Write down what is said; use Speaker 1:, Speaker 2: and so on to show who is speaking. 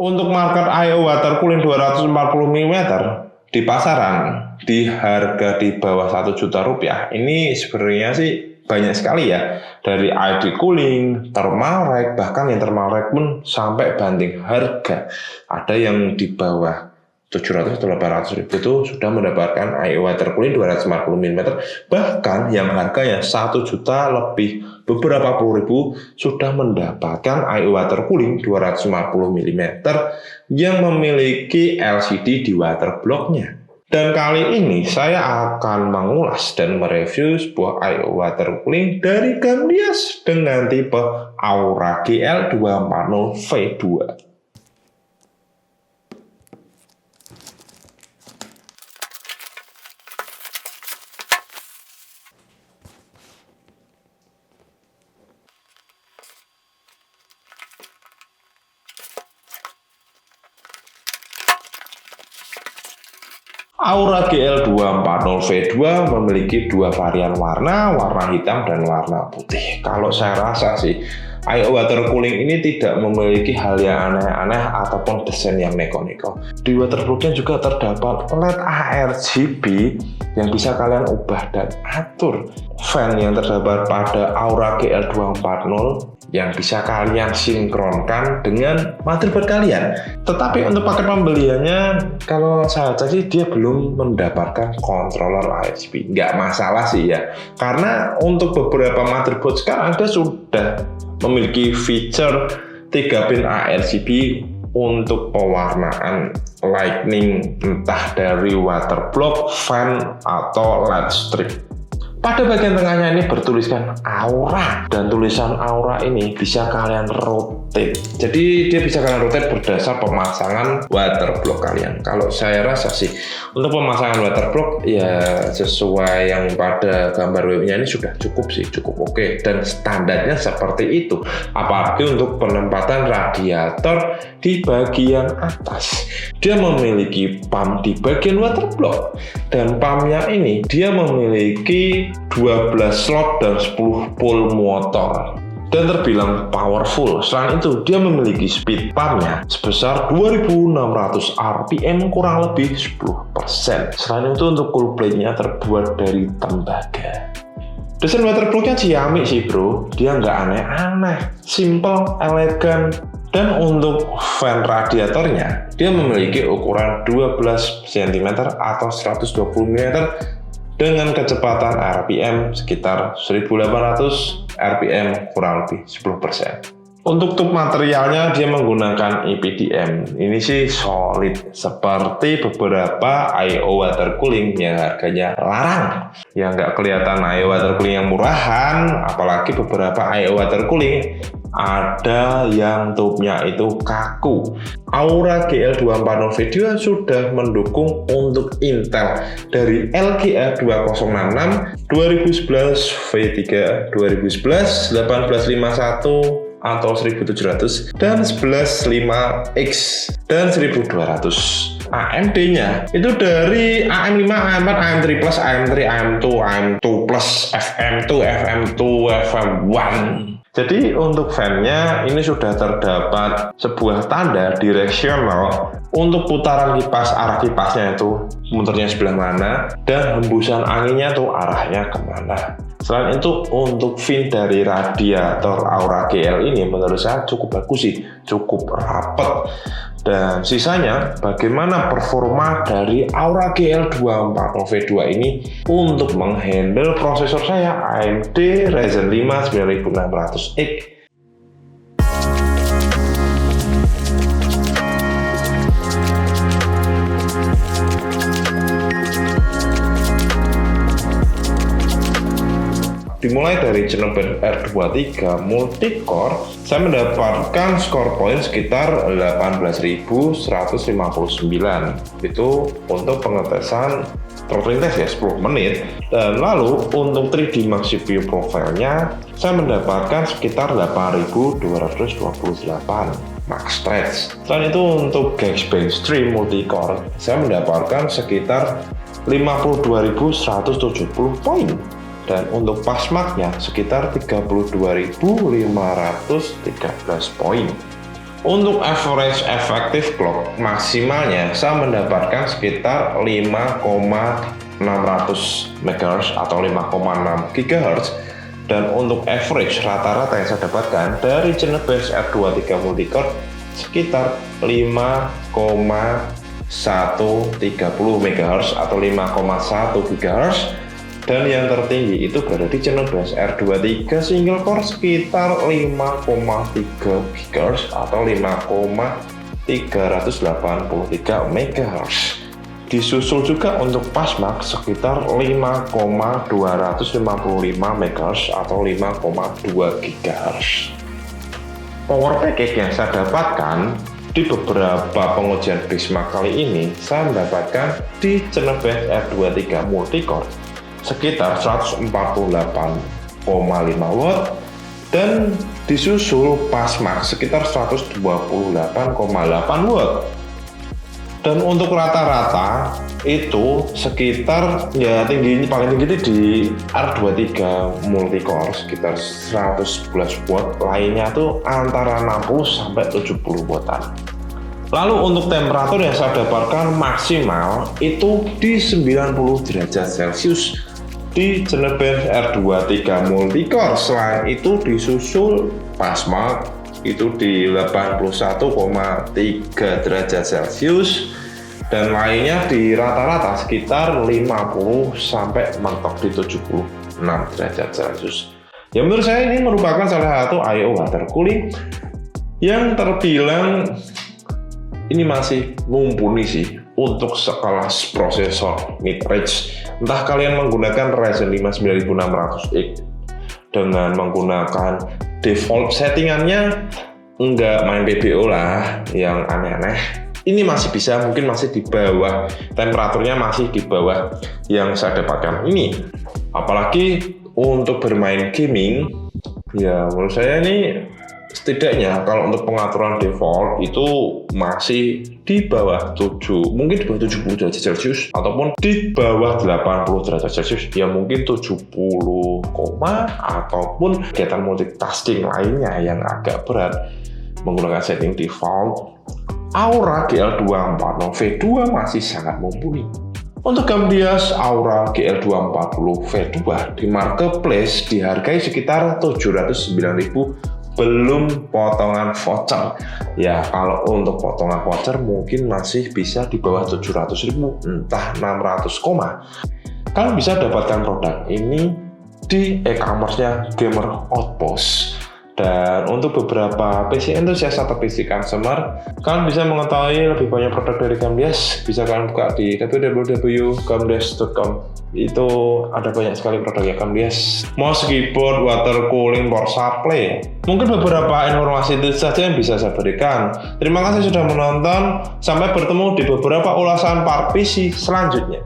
Speaker 1: Untuk market I/O water cooling 240 mm di pasaran di harga di bawah 1 juta rupiah ini sebenarnya sih banyak sekali ya, dari ID cooling, Thermalrek, bahkan yang Thermalrek pun sampai banding harga. Ada yang di bawah 700 atau 800 ribu itu sudah mendapatkan I/O water cooling 240 mm, bahkan yang harganya 1 juta lebih beberapa puluh ribu sudah mendapatkan I/O water cooling 250 mm yang memiliki LCD di water blocknya. Dan kali ini saya akan mengulas dan mereview sebuah I/O water cooling dari Gamdias dengan tipe Aura GL240V2. Aura GL240V2 memiliki dua varian warna hitam dan warna putih. Kalau saya rasa sih, I/O water cooling ini tidak memiliki hal yang aneh-aneh ataupun desain yang neko-neko. Di waterproofnya juga terdapat LED ARGB yang bisa kalian ubah dan atur. Fan yang terdapat pada Aura GL240 yang bisa kalian sinkronkan dengan motherboard kalian. Tetapi untuk paket pembeliannya, kalau saya cek sih dia belum mendapatkan controller RGB. Nggak masalah sih ya, karena untuk beberapa motherboard sekarang dia sudah memiliki feature 3 pin RGB untuk pewarnaan lightning, entah dari water block, fan, atau LED strip. Pada bagian tengahnya ini bertuliskan Aura, dan tulisan Aura ini bisa kalian rotate. Jadi dia bisa kalian rotate berdasar pemasangan water block kalian. Kalau saya rasa sih untuk pemasangan water block ya sesuai yang pada gambar webnya ini sudah cukup sih, cukup oke, dan standarnya seperti itu. Apalagi untuk penempatan radiator di bagian atas, dia memiliki pump di bagian water block, dan pumpnya ini dia memiliki 12 slot dan 10 pole motor dan terbilang powerful. Selain itu, dia memiliki speed pumpnya sebesar 2600 rpm, kurang lebih 10%. Selain itu, untuk cool plate-nya terbuat dari tembaga. Desain waterproofnya ciamik sih bro, dia nggak aneh-aneh, simple, elegan. Dan untuk fan radiatornya, dia memiliki ukuran 12 cm atau 120 mm dengan kecepatan RPM sekitar 1800 RPM, kurang lebih 10%. Untuk tube materialnya dia menggunakan EPDM. Ini sih solid seperti beberapa I/O water cooling yang harganya larang. Yang nggak kelihatan I/O water cooling yang murahan, apalagi beberapa I/O water cooling ada yang tube-nya itu kaku. Aura GL240V2 sudah mendukung untuk Intel dari LGA 2066, 2011 V3, 2011, 1851 atau 1700, dan 115X dan 1200. AMD-nya itu dari AM5, AM4, AM3 Plus, AM3, AM2, AM2 Plus, FM2, FM2, FM1. Jadi untuk fan-nya ini sudah terdapat sebuah tanda direksional untuk putaran kipas, arah kipasnya itu muternya sebelah mana, dan hembusan anginnya tuh arahnya kemana. Selain itu, untuk fin dari radiator Aura GL ini menurut saya cukup bagus sih, cukup rapet. Dan sisanya, bagaimana performa dari Aura GL240V2 ini untuk menghandle prosesor saya AMD Ryzen 5 9600X. Dimulai dari Genopen R23 multicore, saya mendapatkan score point sekitar 18.159. Itu untuk pengetesan throttling test ya, 10 menit. Dan lalu untuk 3D Max CPU profile-nya, saya mendapatkan sekitar 8.228 max stretch. Selain itu untuk Geekbench 3 multicore, saya mendapatkan sekitar 52.170 poin. Dan untuk Passmark-nya sekitar 32.513 poin. Untuk average effective clock maksimalnya saya mendapatkan sekitar 5,600 MHz atau 5,6 GHz, dan untuk average rata-rata yang saya dapatkan dari Genesis R23 multicore sekitar 5,130 MHz atau 5,1 GHz, dan yang tertinggi itu berada di Genesis R23 single core sekitar 5,3 GHz atau 5,383 MHz. Disusul juga untuk Fastmax sekitar 5,255 MHz atau 5,2 GHz. Power package yang saya dapatkan di beberapa pengujian Prisma kali ini, saya mendapatkan di Genesis R23 multicore sekitar 148,5 watt, dan disusul Fastmax sekitar 128,8 watt. Dan untuk rata-rata itu sekitar paling tinggi di R23 multicore sekitar 111 watt, lainnya tuh antara 60 sampai 70 wattan. Lalu untuk temperatur yang saya dapatkan maksimal itu di 90 derajat Celcius di Genesis R23 multicore. Selain itu disusul Fastmax itu di 81,3 derajat Celcius, dan lainnya di rata-rata sekitar 50 sampai mentok di 76 derajat Celcius. Ya, menurut saya ini merupakan salah satu I/O water cooling yang terbilang ini masih mumpuni sih untuk sekelas prosesor mid-range. Entah kalian menggunakan Ryzen 5 9600X dengan menggunakan default settingannya, enggak main PBO lah yang aneh-aneh, ini masih bisa, mungkin masih di bawah, temperaturnya masih di bawah yang saya dapatkan ini. Apalagi untuk bermain gaming, ya menurut saya ini setidaknya kalau untuk pengaturan default itu masih di bawah 7, mungkin di bawah 70 derajat Celcius ataupun di bawah 80 derajat Celcius, ya mungkin 70, ataupun kegiatan multitasking lainnya yang agak berat menggunakan setting default. Aura GL240 V2 masih sangat mumpuni. Untuk Camdias Aura GL240 V2 di marketplace dihargai sekitar 709.000 belum potongan voucher. Ya, kalau untuk potongan voucher mungkin masih bisa di bawah 700.000, entah 600 koma. Kalian bisa dapatkan produk ini di e-commerce-nya Gamer Outpost. Dan untuk beberapa PC enthusiast atau PC consumer, kalian bisa mengetahui lebih banyak produk dari Camdias. Bisa kalian buka di www.camdias.com. Itu ada banyak sekali produknya Camdias. Mouse, keyboard, water cooling, power supply. Mungkin beberapa informasi itu saja yang bisa saya berikan. Terima kasih sudah menonton. Sampai bertemu di beberapa ulasan part PC selanjutnya.